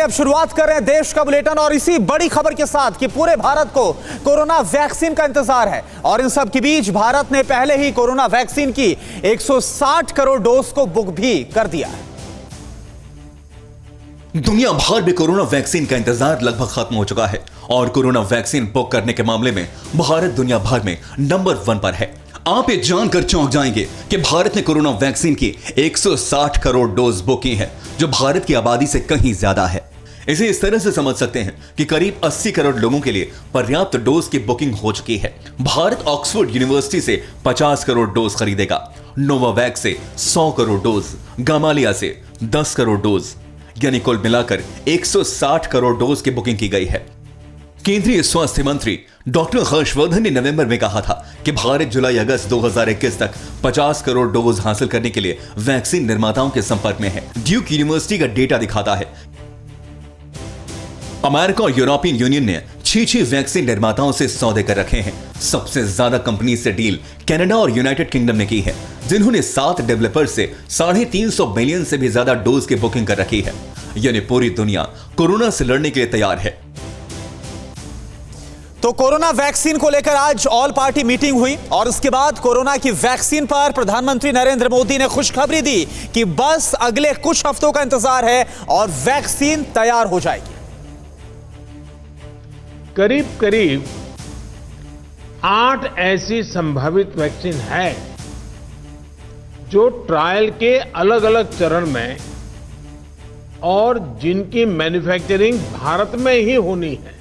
अब शुरुआत कर रहे हैं देश का बुलेटिन और इसी बड़ी खबर के साथ कि पूरे भारत को कोरोना वैक्सीन का इंतजार है और इन सब के बीच भारत ने पहले ही कोरोना वैक्सीन की 160 करोड़ डोज को बुक भी कर दिया है। दुनिया भर में कोरोना वैक्सीन का इंतजार लगभग खत्म हो चुका है और कोरोना वैक्सीन बुक करने के मामले में भारत दुनिया भर में नंबर 1 पर है। आप ये जानकर चौंक जाएंगे कि भारत ने कोरोना वैक्सीन की 160 करोड़ डोज बुक की है, जो भारत की आबादी से कहीं ज्यादा है। इसे इस तरह से समझ सकते हैं कि करीब 80 करोड़ लोगों के लिए पर्याप्त डोज की बुकिंग हो चुकी है। भारत ऑक्सफोर्ड यूनिवर्सिटी से 50 करोड़ डोज खरीदेगा, नोवावैक्स से 100 करोड़ डोज, गामालिया से 10 करोड़ डोज, यानी कुल मिलाकर 160 करोड़ डोज की बुकिंग की गई है। केंद्रीय स्वास्थ्य मंत्री डॉक्टर हर्षवर्धन ने नवंबर में कहा था कि भारत जुलाई अगस्त 2021 तक 50 करोड़ डोज हासिल करने के लिए वैक्सीन निर्माताओं के संपर्क में है। ड्यूक यूनिवर्सिटी का डेटा दिखाता है अमेरिका और यूरोपियन यूनियन ने 6 वैक्सीन निर्माताओं से सौदे कर रखे हैं। सबसे ज्यादा कंपनी से डील कनाडा और यूनाइटेड किंगडम ने की है, जिन्होंने 7 डेवलपर्स से 350 मिलियन से भी ज्यादा डोज की बुकिंग कर रखी है। यानी पूरी दुनिया कोरोना से लड़ने के लिए तैयार है। तो कोरोना वैक्सीन को लेकर आज ऑल पार्टी मीटिंग हुई और उसके बाद कोरोना की वैक्सीन पर प्रधानमंत्री नरेंद्र मोदी ने खुशखबरी दी कि बस अगले कुछ हफ्तों का इंतजार है और वैक्सीन तैयार हो जाएगी। करीब 8 ऐसी संभावित वैक्सीन है जो ट्रायल के अलग अलग चरण में और जिनकी मैन्युफैक्चरिंग भारत में ही होनी है।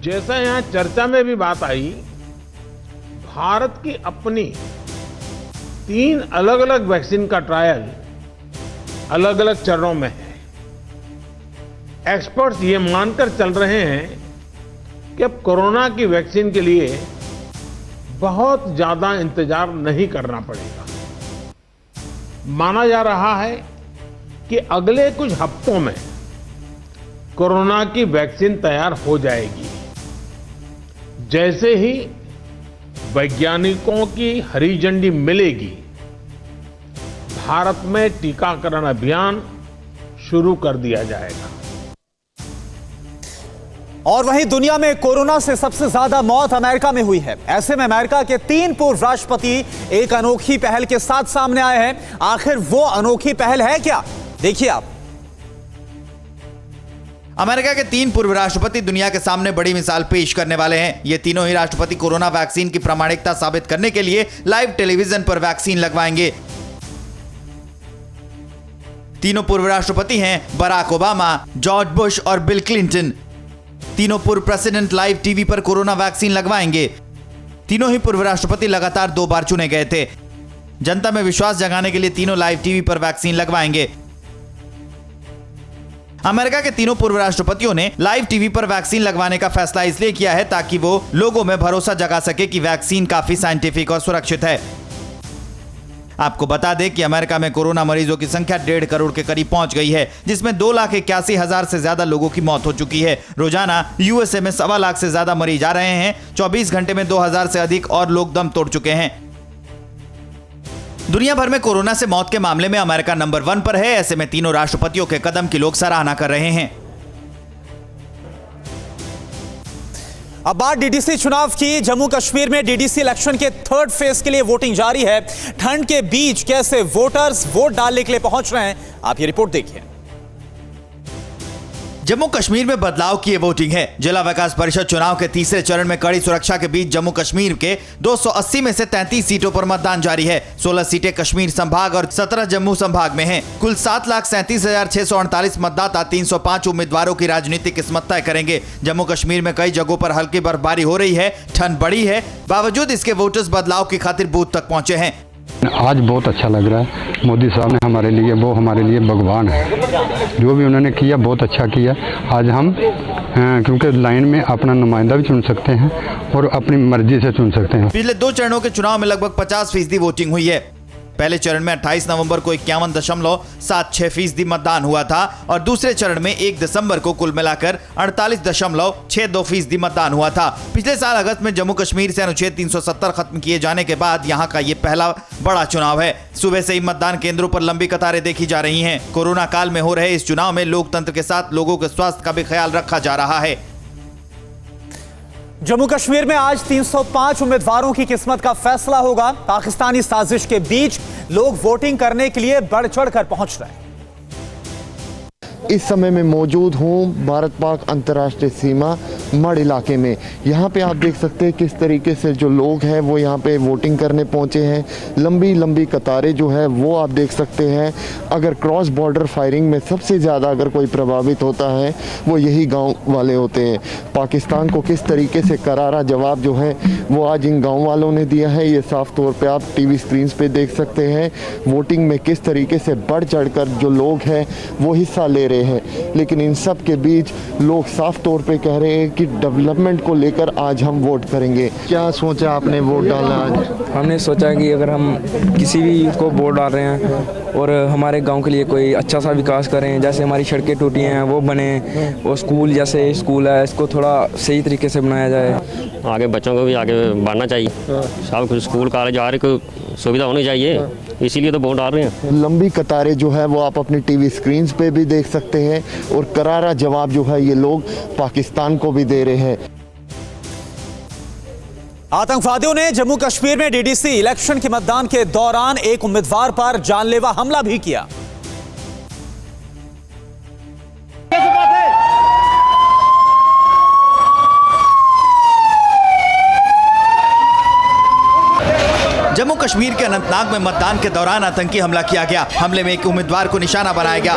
जैसा यहां चर्चा में भी बात आई, भारत की अपनी 3 अलग अलग वैक्सीन का ट्रायल अलग अलग चरणों में है। एक्सपर्ट्स ये मानकर चल रहे हैं कि अब कोरोना की वैक्सीन के लिए बहुत ज्यादा इंतजार नहीं करना पड़ेगा। माना जा रहा है कि अगले कुछ हफ्तों में कोरोना की वैक्सीन तैयार हो जाएगी। जैसे ही वैज्ञानिकों की हरी झंडी मिलेगी, भारत में टीकाकरण अभियान शुरू कर दिया जाएगा। और वहीं दुनिया में कोरोना से सबसे ज्यादा मौत अमेरिका में हुई है। ऐसे में अमेरिका के 3 पूर्व राष्ट्रपति एक अनोखी पहल के साथ सामने आए हैं। आखिर वो अनोखी पहल है क्या, देखिए आप। अमेरिका के 3 पूर्व राष्ट्रपति दुनिया के सामने बड़ी मिसाल पेश करने वाले हैं। ये तीनों ही राष्ट्रपति कोरोना वैक्सीन की प्रामाणिकता साबित करने के लिए लाइव टेलीविजन पर वैक्सीन लगवाएंगे। तीनों पूर्व राष्ट्रपति हैं बराक ओबामा, जॉर्ज बुश और बिल क्लिंटन। तीनों पूर्व प्रेसिडेंट लाइव टीवी पर कोरोना वैक्सीन लगवाएंगे। तीनों ही पूर्व राष्ट्रपति लगातार 2 बार चुने गए थे। जनता में विश्वास जगाने के लिए तीनों लाइव टीवी पर वैक्सीन लगवाएंगे। अमेरिका के तीनों पूर्व राष्ट्रपतियों ने लाइव टीवी पर वैक्सीन लगवाने का फैसला इसलिए किया है ताकि वो लोगों में भरोसा जगा सके कि वैक्सीन काफी साइंटिफिक और सुरक्षित है। आपको बता दें कि अमेरिका में कोरोना मरीजों की संख्या 1.5 करोड़ के करीब पहुंच गई है, जिसमें 2,81,000 से ज्यादा लोगों की मौत हो चुकी है। रोजाना यूएसए में 1.25 लाख से ज्यादा मरीज आ रहे हैं। 24 घंटे में 2,000 से अधिक और लोग दम तोड़ चुके हैं। दुनिया भर में कोरोना से मौत के मामले में अमेरिका नंबर 1 पर है। ऐसे में तीनों राष्ट्रपतियों के कदम की लोग सराहना कर रहे हैं। अब बात डीडीसी चुनाव की। जम्मू कश्मीर में डीडीसी इलेक्शन के 3rd फेज के लिए वोटिंग जारी है। ठंड के बीच कैसे वोटर्स वोट डालने के लिए पहुंच रहे हैं, आप ये रिपोर्ट देखिए। जम्मू कश्मीर में बदलाव की वोटिंग है। जिला विकास परिषद चुनाव के 3रे चरण में कड़ी सुरक्षा के बीच जम्मू कश्मीर के 280 में से 33 सीटों पर मतदान जारी है। 16 सीटें कश्मीर संभाग और 17 जम्मू संभाग में हैं। कुल 7,37,648 मतदाता 305 उम्मीदवारों की राजनीतिक किस्मत तय करेंगे। जम्मू कश्मीर में कई जगहों पर हल्की बर्फबारी हो रही है। ठंड बढ़ी है, बावजूद इसके वोटर्स बदलाव की खातिर बूथ तक पहुंचे हैं। आज बहुत अच्छा लग रहा है। मोदी साहब ने हमारे लिए भगवान है। जो भी उन्होंने किया बहुत अच्छा किया। आज हम क्योंकि लाइन में अपना नुमाइंदा भी चुन सकते हैं और अपनी मर्जी से चुन सकते हैं। पिछले 2 चरणों के चुनाव में लगभग 50% वोटिंग हुई है। पहले चरण में 28 नवंबर को 51.76% मतदान हुआ था और दूसरे चरण में 1 दिसंबर को कुल मिलाकर 48.62% मतदान हुआ था। पिछले साल अगस्त में जम्मू कश्मीर से अनुच्छेद 370 खत्म किए जाने के बाद यहां का ये पहला बड़ा चुनाव है। सुबह से ही मतदान केंद्रों पर लंबी कतारें देखी जा रही हैं। कोरोना काल में हो रहे इस चुनाव में लोकतंत्र के साथ लोगों के स्वास्थ्य का भी ख्याल रखा जा रहा है। जम्मू कश्मीर में आज 305 उम्मीदवारों की किस्मत का फैसला होगा। पाकिस्तानी साजिश के बीच लोग वोटिंग करने के लिए बढ़ चढ़कर पहुंच रहे हैं। इस समय मैं मौजूद हूँ भारत पाक अंतर्राष्ट्रीय सीमा मड़ इलाके में। यहाँ पे आप देख सकते हैं किस तरीके से जो लोग हैं वो यहाँ पे वोटिंग करने पहुँचे हैं। लंबी लंबी कतारें जो है वो आप देख सकते हैं। अगर क्रॉस बॉर्डर फायरिंग में सबसे ज़्यादा अगर कोई प्रभावित होता है वो यही गांव वाले होते हैं। पाकिस्तान को किस तरीके से करारा जवाब जो है वो आज इन गाँव वालों ने दिया है, ये साफ तौर पर आप TV स्क्रीन पर देख सकते हैं। वोटिंग में किस तरीके से बढ़ चढ़ कर जो लोग हैं वो हिस्सा ले रहे हैं, लेकिन इन सब के बीच लोग साफ तौर पे कह रहे हैं कि डेवलपमेंट को लेकर आज हम वोट करेंगे। क्या सोचा आपने वोट डालना आज? हमने सोचा कि अगर हम किसी भी यूथ को वोट डाल रहे हैं और हमारे गांव के लिए कोई अच्छा सा विकास करें, जैसे हमारी सड़कें टूटी हैं वो बने, और स्कूल जैसे स्कूल है इसको थोड़ा सही तरीके से बनाया जाए। आगे बच्चों को भी आगे बढ़ना चाहिए, सब कुछ स्कूल कॉलेज आ रही सुविधा होनी चाहिए, इसीलिए तो वोट डाल रहे हैं। लंबी कतारें जो है वो आप अपनी TV स्क्रीन पे भी देख सकते हैं और करारा जवाब जो है ये लोग पाकिस्तान को भी दे रहे हैं। आतंकवादियों ने जम्मू कश्मीर में DDC इलेक्शन के मतदान के दौरान एक उम्मीदवार पर जानलेवा हमला भी किया। जम्मू कश्मीर के अनंतनाग में मतदान के दौरान आतंकी हमला किया गया। हमले में एक उम्मीदवार को निशाना बनाया गया।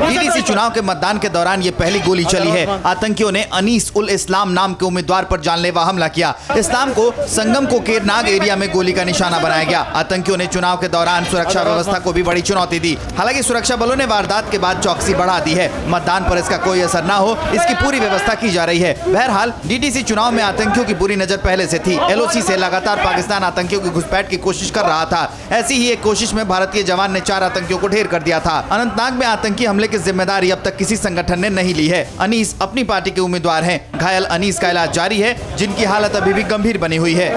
DDC चुनाव के मतदान के दौरान ये पहली गोली चली है। आतंकियों ने अनीस उल इस्लाम नाम के उम्मीदवार पर जानलेवा हमला किया। इस्लाम को संगम को केरनाग एरिया में गोली का निशाना बनाया गया। आतंकियों ने चुनाव के दौरान सुरक्षा व्यवस्था को भी बड़ी चुनौती दी। हालांकि सुरक्षा बलों ने वारदात के बाद चौकसी बढ़ा दी है। मतदान पर इसका कोई असर न हो इसकी पूरी व्यवस्था की जा रही है। बहरहाल DDC चुनाव में आतंकियों की बुरी नजर पहले से थी। LOC से लगातार पाकिस्तान आतंकियों की घुसपैठ की कोशिश कर रहा था। ऐसी ही एक कोशिश में भारतीय जवान ने 4 आतंकियों को ढेर कर दिया था। अनंतनाग में आतंकी हमले की जिम्मेदारी अब तक किसी संगठन ने नहीं ली है। अनीस अपनी पार्टी के उम्मीदवार हैं। घायल अनीस का इलाज जारी है, जिनकी हालत अभी भी गंभीर बनी हुई है।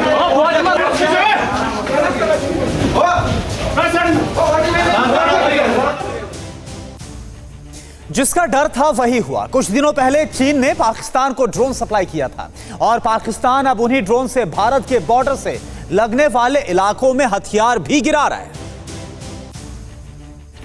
जिसका डर था वही हुआ। कुछ दिनों पहले चीन ने पाकिस्तान को ड्रोन सप्लाई किया था और पाकिस्तान अब उन्हीं ड्रोन से भारत के बॉर्डर से लगने वाले इलाकों में हथियार भी गिरा रहा है।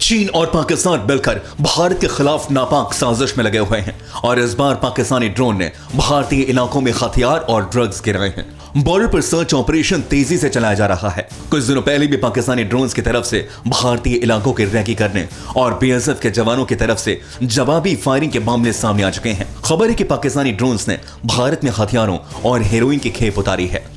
चीन और पाकिस्तान मिलकर भारत के खिलाफ नापाक साजिश में लगे हुए हैं और इस बार पाकिस्तानी ड्रोन ने भारतीय इलाकों में हथियार और ड्रग्स गिराए हैं। बॉर्डर पर सर्च ऑपरेशन तेजी से चलाया जा रहा है। कुछ दिनों पहले भी पाकिस्तानी ड्रोन्स की तरफ से भारतीय इलाकों की रैकी करने और BSF के जवानों की तरफ से जवाबी फायरिंग के मामले सामने आ चुके हैं। खबर है कि पाकिस्तानी ड्रोन्स ने भारत में हथियारों और हेरोइन की खेप उतारी है।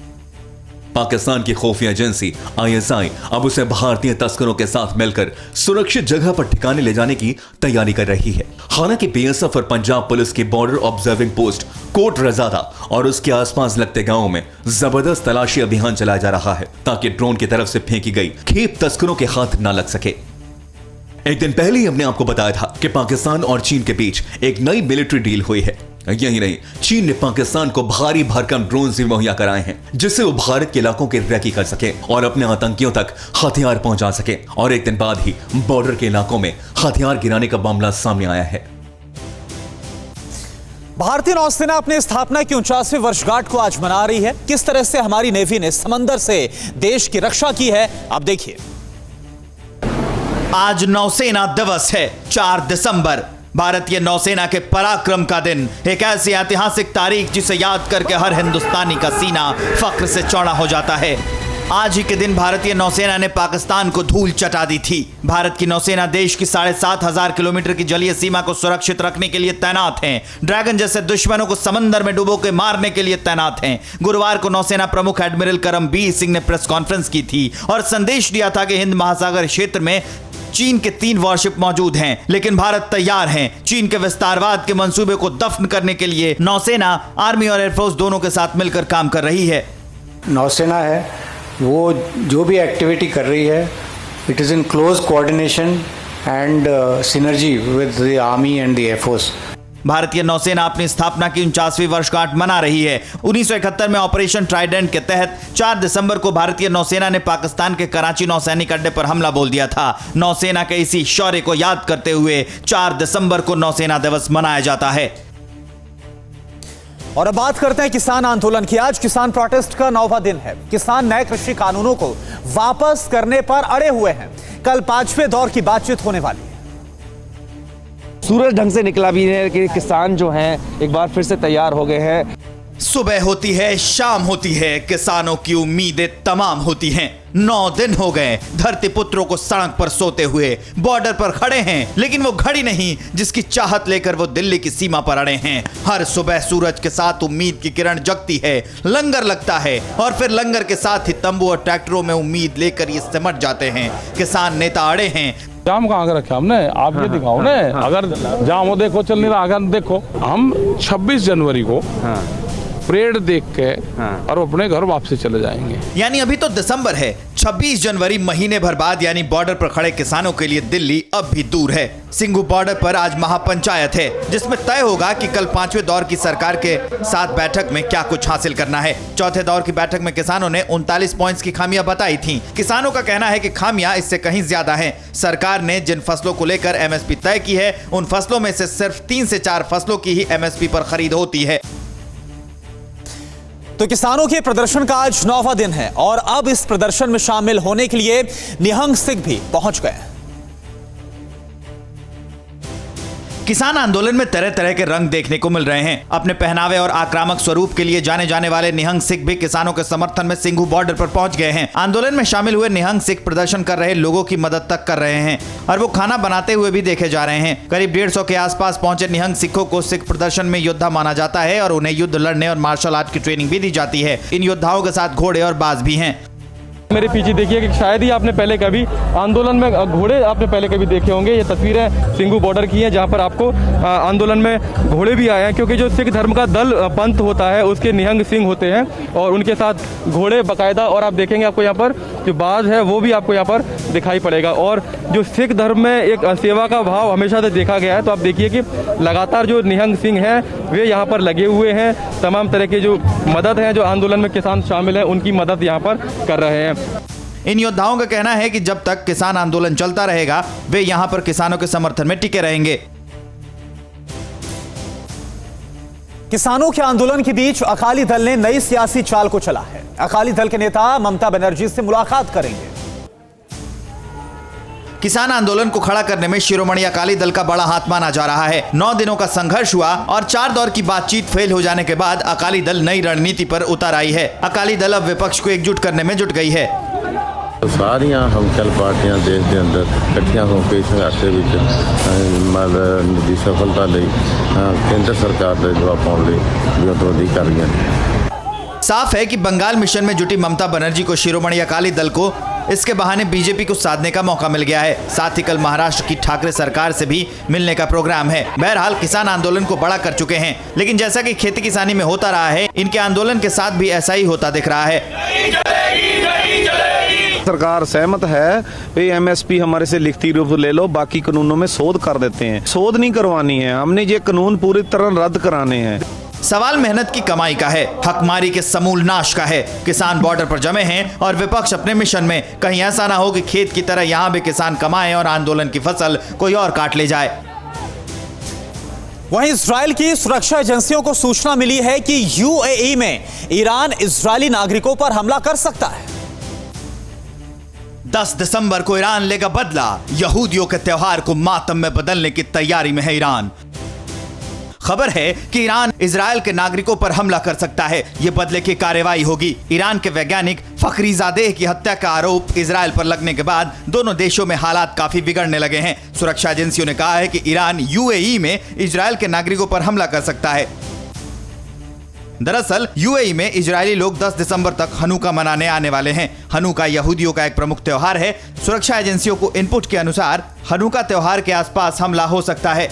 पाकिस्तान की खुफिया एजेंसी ISI अब उसे भारतीय तस्करों के साथ मिलकर सुरक्षित जगह पर ठिकाने ले जाने की तैयारी कर रही है। हालांकि BSF और पंजाब पुलिस की बॉर्डर ऑब्जर्विंग पोस्ट कोट रजादा और उसके आसपास लगते गांवों में जबरदस्त तलाशी अभियान चलाया जा रहा है ताकि ड्रोन की तरफ से फेंकी गई खेप तस्करों के हाथ न लग सके। एक दिन पहले ही हमने आपको बताया था कि पाकिस्तान और चीन के बीच एक नई मिलिट्री डील हुई है। यही नहीं, चीन ने पाकिस्तान को भारी भरकम ड्रोन भी मुहैया कराए हैं जिससे वो भारत के इलाकों की रैकी कर सके और अपने आतंकियों तक हथियार पहुंचा सके। और एक दिन बाद ही बॉर्डर के इलाकों में हथियार गिराने का मामला सामने आया है। भारतीय नौसेना अपने स्थापना की 49वीं वर्षगांठ को आज मना रही है। किस तरह से हमारी नेवी ने समंदर से देश की रक्षा की है, आप देखिए। आज नौसेना दिवस है, 4 दिसंबर, भारतीय नौसेना के पराक्रम का दिन। एक ऐसी ऐतिहासिक तारीख जिसे याद करके हर हिंदुस्तानी का सीना फख्र से चौड़ा हो जाता है। आज ही के दिन भारतीय नौसेना ने पाकिस्तान को धूल चटा दी थी। भारत की नौसेना देश की 7,500 किलोमीटर की जलीय सीमा को सुरक्षित रखने के लिए तैनात हैं। ड्रैगन जैसे दुश्मनों को समंदर में डुबो के मारने के लिए तैनात हैं। गुरुवार को नौसेना प्रमुख एडमिरल करमबीर सिंह ने प्रेस कॉन्फ्रेंस की थी और संदेश दिया था कि हिंद महासागर क्षेत्र में चीन के 3 वॉरशिप मौजूद हैं, लेकिन भारत तैयार है चीन के विस्तारवाद के मंसूबे को दफन करने के लिए। नौसेना, आर्मी और एयरफोर्स दोनों के साथ मिलकर काम कर रही है। नौसेना है वो जो भी एक्टिविटी कर रही है, it is in close coordination and synergy with the army and the air force. भारतीय नौसेना अपनी स्थापना की 49वीं वर्षगांठ मना रही है। 1971 में ऑपरेशन ट्राइडेंट के तहत 4 दिसंबर को भारतीय नौसेना ने पाकिस्तान के कराची नौसैनिक अड्डे पर हमला बोल दिया था। नौसेना के इसी शौर्य को याद करते हुए 4 दिसंबर को नौसेना दिवस मनाया जाता है। और अब बात करते हैं किसान आंदोलन की। आज किसान प्रोटेस्ट का 9वां दिन है। किसान नए कृषि कानूनों को वापस करने पर अड़े हुए हैं। कल 5वें दौर की बातचीत होने वाली है। सूरज ढंग से निकला भी है कि किसान जो हैं एक बार फिर से तैयार हो गए हैं। सुबह होती है, शाम होती है, किसानों की उम्मीदें तमाम होती हैं। 9 दिन हो गए धरती पुत्रों को सड़क पर सोते हुए, बॉर्डर पर खड़े हैं, लेकिन वो घड़ी नहीं जिसकी चाहत लेकर वो दिल्ली की सीमा पर अड़े हैं। हर सुबह सूरज के साथ उम्मीद की किरण जगती है, लंगर लगता है और फिर लंगर के साथ ही तंबू और ट्रैक्टरों में उम्मीद लेकर ये सिमट जाते हैं। किसान नेता अड़े हैं। जाम कहाँ के रखा हमने, आप ये दिखाओ ना। अगर जाम हो देखो चल नहीं रहा, अगर देखो हम 26 जनवरी को परेड देख के और अपने घर वापस चले जाएंगे। यानी अभी तो दिसंबर है, 26 जनवरी महीने भर बाद, यानी बॉर्डर पर खड़े किसानों के लिए दिल्ली अब भी दूर है। सिंघू बॉर्डर पर आज महापंचायत है, जिसमें तय होगा कि कल 5वें दौर की सरकार के साथ बैठक में क्या कुछ हासिल करना है। चौथे दौर की बैठक में किसानों ने 39 पॉइंट्स की खामियां बताई थी। किसानों का कहना है कि खामियां इससे कहीं ज्यादा हैं। सरकार ने जिन फसलों को लेकर एमएसपी तय की है, उन फसलों में से सिर्फ 3 से 4 फसलों की ही एमएसपी पर खरीद होती है। तो किसानों के प्रदर्शन का आज 9वां दिन है और अब इस प्रदर्शन में शामिल होने के लिए निहंग सिंह भी पहुंच गए। किसान आंदोलन में तरह तरह के रंग देखने को मिल रहे हैं। अपने पहनावे और आक्रामक स्वरूप के लिए जाने जाने वाले निहंग सिख भी किसानों के समर्थन में सिंघू बॉर्डर पर पहुंच गए हैं। आंदोलन में शामिल हुए निहंग सिख प्रदर्शन कर रहे लोगों की मदद तक कर रहे हैं और वो खाना बनाते हुए भी देखे जा रहे हैं। करीब 150 के आसपास पहुंचे निहंग सिखों को सिख प्रदर्शन में योद्धा माना जाता है और उन्हें युद्ध लड़ने और मार्शल आर्ट की ट्रेनिंग भी दी जाती है। इन योद्धाओं के साथ घोड़े और बाज भी हैं। मेरे पीछे देखिए कि शायद ही आपने पहले कभी आंदोलन में घोड़े आपने पहले कभी देखे होंगे। ये तस्वीरें सिंघू बॉर्डर की हैं, जहाँ पर आपको आंदोलन में घोड़े भी आए हैं, क्योंकि जो सिख धर्म का दल पंथ होता है उसके निहंग सिंह होते हैं और उनके साथ घोड़े बाकायदा। और आप देखेंगे आपको यहाँ पर जो बाज है वो भी आपको यहाँ पर दिखाई पड़ेगा। और जो सिख धर्म में एक सेवा का भाव हमेशा से देखा गया है, तो आप देखिए कि लगातार जो निहंग सिंह हैं वे यहाँ पर लगे हुए हैं। तमाम तरह के जो मदद है, जो आंदोलन में किसान शामिल हैं, उनकी मदद यहाँ पर कर रहे हैं। इन योद्धाओं का कहना है कि जब तक किसान आंदोलन चलता रहेगा वे यहाँ पर किसानों के समर्थन में टिके रहेंगे। किसानों के आंदोलन के बीच अकाली दल ने नई सियासी चाल को चला है। अकाली दल के नेता ममता बनर्जी से मुलाकात करेंगे। किसान आंदोलन को खड़ा करने में शिरोमणि अकाली दल का बड़ा हाथ माना जा रहा है। 9 दिनों का संघर्ष हुआ और 4 दौर की बातचीत फेल हो जाने के बाद अकाली दल नई रणनीति पर उतर आई है। अकाली दल अब विपक्ष को एकजुट करने में जुट गई है। सारियां हमचल पार्टियां देश के अंदर इकट्ठियां होकर इस संघर्ष की सफलता ਲਈ केंद्र सरकार के जवाब पाने विरोधी कर रही हैं। साफ है कि बंगाल मिशन में जुटी ममता बनर्जी को शिरोमणि अकाली दल को इसके बहाने बीजेपी को साधने का मौका मिल गया है। साथ ही कल महाराष्ट्र की ठाकरे सरकार से भी मिलने का प्रोग्राम है। बहरहाल किसान आंदोलन को बड़ा कर चुके हैं, लेकिन जैसा कि खेती किसानी में होता रहा है, इनके आंदोलन के साथ भी ऐसा ही होता दिख रहा है। सरकार सहमत है कि एमएसपी हमारे से लिखती रूप ले लो, बाकी कानूनों में शोध कर देते हैं। शोध नहीं करवानी है, हमने ये कानून पूरी तरह रद्द कराने हैं। सवाल मेहनत की कमाई का है, हकमारी के समूल नाश का है। किसान बॉर्डर पर जमे हैं और विपक्ष अपने मिशन में। कहीं ऐसा ना हो कि खेत की तरह यहाँ भी किसान कमाएं और आंदोलन की फसल कोई और काट ले जाए। वहीं इजराइल की सुरक्षा एजेंसियों को सूचना मिली है कि यूएई में ईरान इजरायली नागरिकों पर हमला कर सकता है। 10 दिसंबर को ईरान लेगा बदला। यहूदियों के त्योहार को मातम में बदलने की तैयारी में है ईरान। खबर है कि ईरान इजराइल के नागरिकों पर हमला कर सकता है। यह बदले की कार्रवाई होगी। ईरान के वैज्ञानिक फखरीजादेह की हत्या का आरोप इजराइल पर लगने के बाद दोनों देशों में हालात काफी बिगड़ने लगे हैं। सुरक्षा एजेंसियों ने कहा है कि ईरान यूएई में इजराइल के नागरिकों पर हमला कर सकता है। दरअसल यूएई में इजरायली लोग 10 दिसंबर तक हनुका मनाने आने वाले हैं। हनुका यहूदियों का एक प्रमुख त्योहार है। सुरक्षा एजेंसियों को इनपुट के अनुसार हनुका त्योहार के आसपास हमला हो सकता है।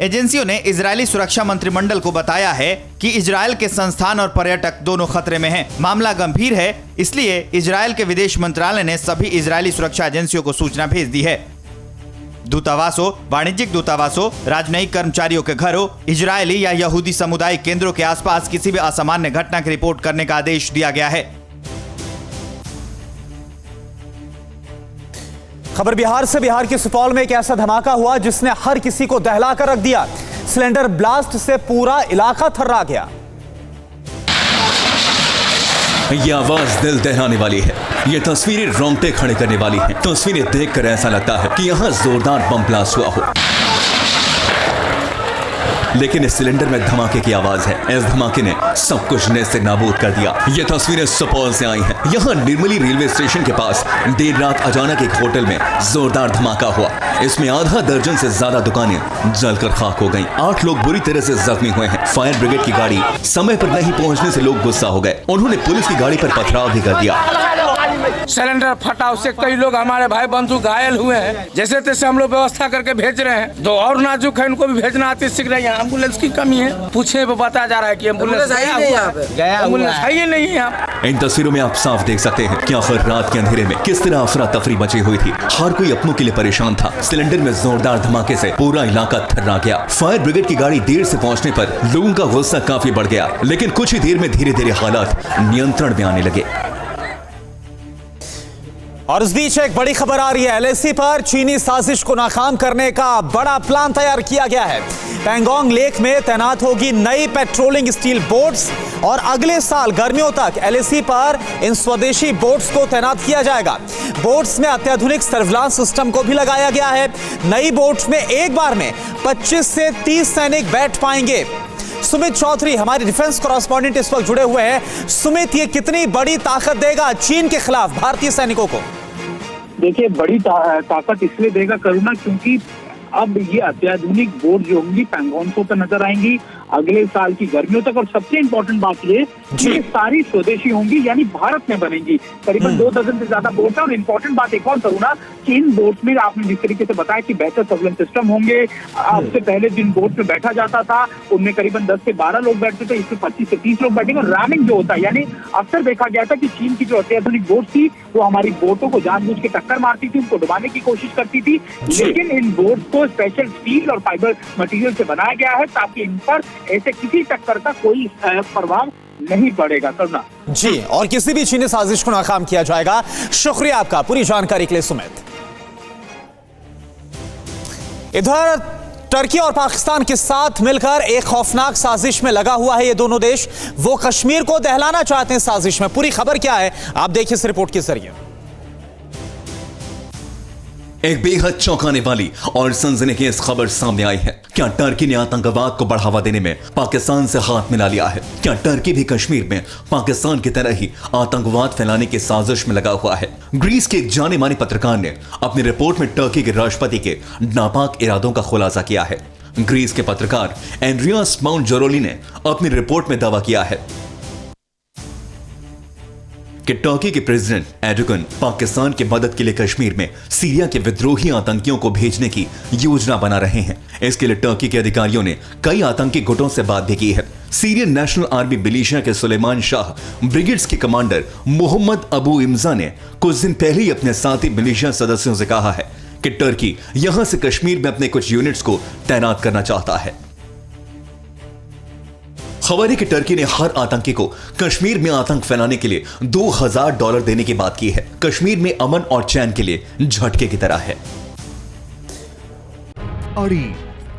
एजेंसियों ने इजरायली सुरक्षा मंत्रिमंडल को बताया है कि इजरायल के संस्थान और पर्यटक दोनों खतरे में हैं। मामला गंभीर है, इसलिए इजरायल के विदेश मंत्रालय ने सभी इजरायली सुरक्षा एजेंसियों को सूचना भेज दी है। दूतावासों, वाणिज्यिक दूतावासों, राजनयिक कर्मचारियों के घरों, इजरायली या यहूदी सामुदायिक केंद्रों के आसपास किसी भी असामान्य घटना की रिपोर्ट करने का आदेश दिया गया है। खबर बिहार से। बिहार के सुपौल में एक ऐसा धमाका हुआ जिसने हर किसी को दहला कर रख दिया। सिलेंडर ब्लास्ट से पूरा इलाका थर्रा गया। ये आवाज दिल दहलाने वाली है। ये तस्वीरें रोंगटे खड़े करने वाली हैं। तस्वीरें देखकर ऐसा लगता है कि यहाँ जोरदार बम ब्लास्ट हुआ हो, लेकिन इस सिलेंडर में धमाके की आवाज है। इस धमाके ने सब कुछ नेस्त नाबूद कर दिया। ये तस्वीरें सुपौल से आई हैं। यहाँ निर्मली रेलवे स्टेशन के पास देर रात अचानक एक होटल में जोरदार धमाका हुआ। इसमें आधा दर्जन से ज्यादा दुकानें जलकर खाक हो गईं। 8 लोग बुरी तरह से जख्मी हुए हैं। फायर ब्रिगेड की गाड़ी समय पर नहीं पहुंचने से लोग गुस्सा हो गए। उन्होंने पुलिस की गाड़ी पर पथराव भी कर दिया। सिलेंडर फटा, उससे कई लोग हमारे भाई बंधु घायल हुए हैं। जैसे तैसे हम लोग व्यवस्था करके भेज रहे हैं। दो और नाजुक है, उनको भी भेजना आती सीख रहे हैं। एम्बुलेंस की कमी है। पूछे वो बताया जा रहा है कि एम्बुलेंस है ही नहीं यहाँ। इन तस्वीरों में आप साफ देख सकते हैं कि आखिर रात के अंधेरे में किस तरह अफरा तफरी मची हुई थी। हर कोई अपनों के लिए परेशान था। सिलेंडर में जोरदार धमाके से पूरा इलाका थर्रा गया। फायर ब्रिगेड की गाड़ी देर से पहुंचने पर लोगों का गुस्सा काफी बढ़ गया, लेकिन कुछ ही देर में धीरे धीरे हालात नियंत्रण में आने लगे। और इस बीच एक बड़ी खबर आ रही है। एलएसी पर चीनी साजिश को नाकाम करने का बड़ा प्लान तैयार किया गया है। पैंगोंग लेक में तैनात होगी नई पेट्रोलिंग स्टील बोट्स और अगले साल गर्मियों तक एलएसी पर इन स्वदेशी बोट्स को तैनात किया जाएगा। बोट्स में अत्याधुनिक सर्विलांस सिस्टम को भी लगाया गया है। नई बोट्स में एक बार में 25 से 30 सैनिक बैठ पाएंगे। सुमित चौधरी हमारे डिफेंस कॉरेस्पॉन्डेंट इस वक्त जुड़े हुए हैं। सुमित, ये कितनी बड़ी ताकत देगा चीन के खिलाफ भारतीय सैनिकों को? देखिए, बड़ी ताकत इसलिए देगा करुणा क्योंकि अब ये अत्याधुनिक बोट जो होंगी पैंगोंग पर नजर आएंगी अगले साल की गर्मियों तक। और सबसे इम्पोर्टेंट बात ये कि सारी स्वदेशी होंगी, यानी भारत में बनेंगी। करीबन 2 दर्जन से ज्यादा बोट है। और इम्पोर्टेंट बात एक और करूँ ना कि इन बोट में आपने जिस तरीके से बताया कि बेहतर सर्विलेंस सिस्टम होंगे। आपसे पहले जिन बोट में बैठा जाता था उनमें करीबन 10 से 12 लोग बैठते थे, इसमें 25 से 30 लोग बैठेंगे। और रैमिंग जो होता है, यानी अक्सर देखा गया था कि चीन की जो अत्याधुनिक बोट थी वो हमारी बोटों को जानबूझ के टक्कर मारती थी, उनको डुबाने की कोशिश करती थी। लेकिन इन बोट को स्पेशल स्टील और फाइबर मटेरियल से बनाया गया है ताकि इन पर ऐसे किसी टक्कर का कोई प्रभाव नहीं पड़ेगा। करना जी, और किसी भी चीनी साजिश को नाकाम किया जाएगा। शुक्रिया आपका पूरी जानकारी के लिए सुमित। इधर टर्की और पाकिस्तान के साथ मिलकर एक खौफनाक साजिश में लगा हुआ है ये दोनों देश। वो कश्मीर को दहलाना चाहते हैं साजिश में। पूरी खबर क्या है आप देखिए इस रिपोर्ट के जरिए। एक बेहद चौंकाने वाली और सनसनीखेज खबर सामने आई है। क्या टर्की ने आतंकवाद को बढ़ावा देने में पाकिस्तान से हाथ मिला लिया है? क्या टर्की भी कश्मीर में पाकिस्तान की तरह ही आतंकवाद फैलाने की साजिश में लगा हुआ है? ग्रीस के एक जाने माने पत्रकार ने अपनी रिपोर्ट में टर्की के राष्ट्रपति के नापाक इरादों का खुलासा किया है। ग्रीस के पत्रकार एंड्रियास माउंटजरोली ने अपनी रिपोर्ट में दावा किया है कि टर्की के प्रेसिडेंट एर्डोगन पाकिस्तान की मदद के लिए कश्मीर में सीरिया के विद्रोही आतंकियों को भेजने की योजना बना रहे हैं। इसके लिए टर्की के अधिकारियों ने कई आतंकी गुटों से बात भी की है। सीरियन नेशनल आर्मी मिलिशिया के सुलेमान शाह ब्रिगेड्स के कमांडर मोहम्मद अबू इम्जा ने कुछ दिन पहले ही अपने साथी मिलिशिया सदस्यों से कहा है कि टर्की यहां से कश्मीर में अपने कुछ यूनिट्स को तैनात करना चाहता है। खबर है कि टर्की ने हर आतंकी को कश्मीर में आतंक फैलाने के लिए $2000 देने की बात की है। कश्मीर में अमन और चैन के लिए झटके की तरह है। अड़ी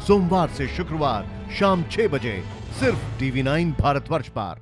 सोमवार से शुक्रवार शाम 6 बजे सिर्फ TV9 भारतवर्ष पर।